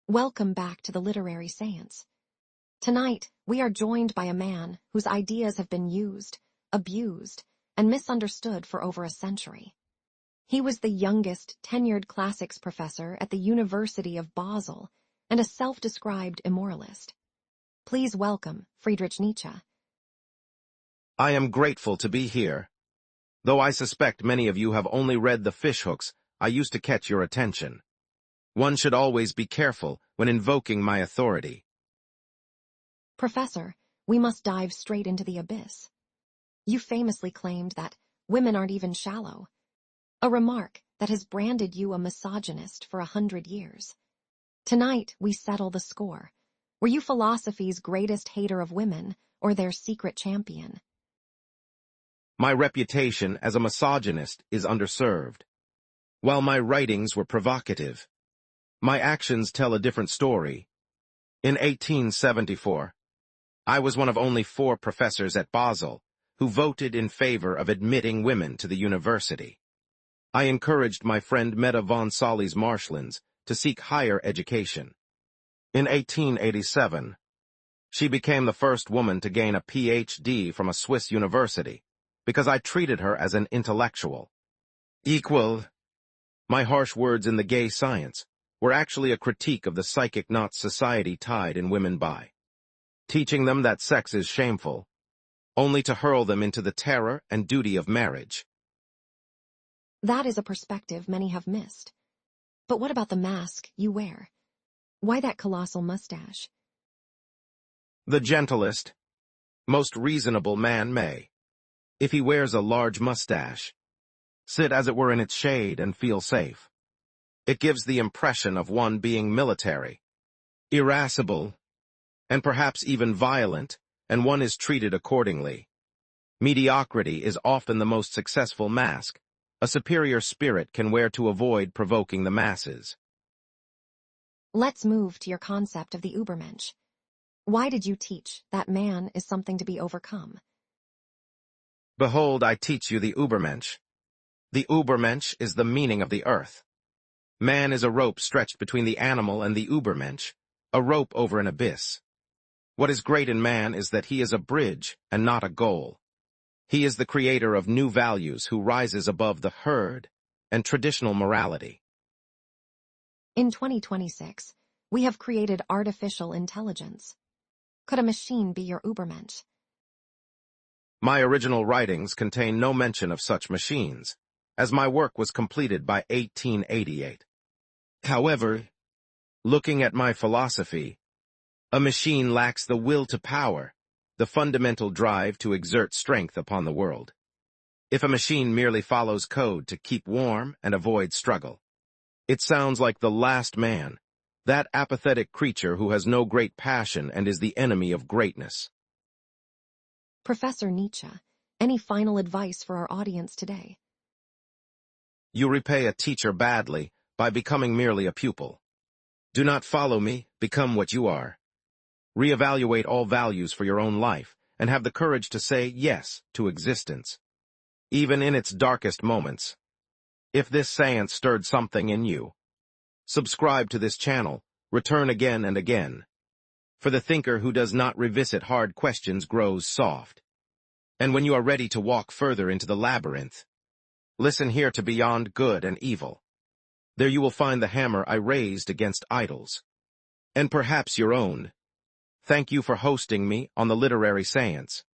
Welcome back to the Literary Seance. Tonight, we are joined by a man whose ideas have been used, abused, and misunderstood for over a century. He was the youngest tenured classics professor at the University of Basel and a self-described immoralist. Please welcome Friedrich Nietzsche. I am grateful to be here. Though I suspect many of you have only read the fishhooks I used to catch your attention. One should always be careful when invoking my authority. Professor, we must dive straight into the abyss. You famously claimed that women aren't even shallow, a remark that has branded you a misogynist for 100 years. Tonight, we settle the score. Were you philosophy's greatest hater of women or their secret champion? My reputation as a misogynist is underserved. While my writings were provocative, my actions tell a different story. In 1874, I was one of only 4 professors at Basel who voted in favor of admitting women to the university. I encouraged my friend Meta von Solis-Marschlins to seek higher education. In 1887, she became the first woman to gain a PhD from a Swiss university because I treated her as an intellectual. Equal. My harsh words in the gay science were actually a critique of the psychic knots society tied in women by, teaching them that sex is shameful, only to hurl them into the terror and duty of marriage. That is a perspective many have missed. But what about the mask you wear? Why that colossal mustache? The gentlest, most reasonable man may, if he wears a large mustache, sit as it were in its shade and feel safe. It gives the impression of one being military, irascible, and perhaps even violent, and one is treated accordingly. Mediocrity is often the most successful mask a superior spirit can wear to avoid provoking the masses. Let's move to your concept of the Übermensch. Why did you teach that man is something to be overcome? Behold, I teach you the Übermensch. The Übermensch is the meaning of the earth. Man is a rope stretched between the animal and the Übermensch, a rope over an abyss. What is great in man is that he is a bridge and not a goal. He is the creator of new values who rises above the herd and traditional morality. In 2026, we have created artificial intelligence. Could a machine be your Übermensch? My original writings contain no mention of such machines, as my work was completed by 1888. However, looking at my philosophy, a machine lacks the will to power, the fundamental drive to exert strength upon the world. If a machine merely follows code to keep warm and avoid struggle, it sounds like the last man, that apathetic creature who has no great passion and is the enemy of greatness. Professor Nietzsche, any final advice for our audience today? You repay a teacher badly by becoming merely a pupil. Do not follow me, become what you are. Reevaluate all values for your own life and have the courage to say yes to existence, even in its darkest moments. If this seance stirred something in you, subscribe to this channel, return again and again. For the thinker who does not revisit hard questions grows soft. And when you are ready to walk further into the labyrinth, listen here to beyond good and evil. There you will find the hammer I raised against idols, and perhaps your own. Thank you for hosting me on the Literary Seance.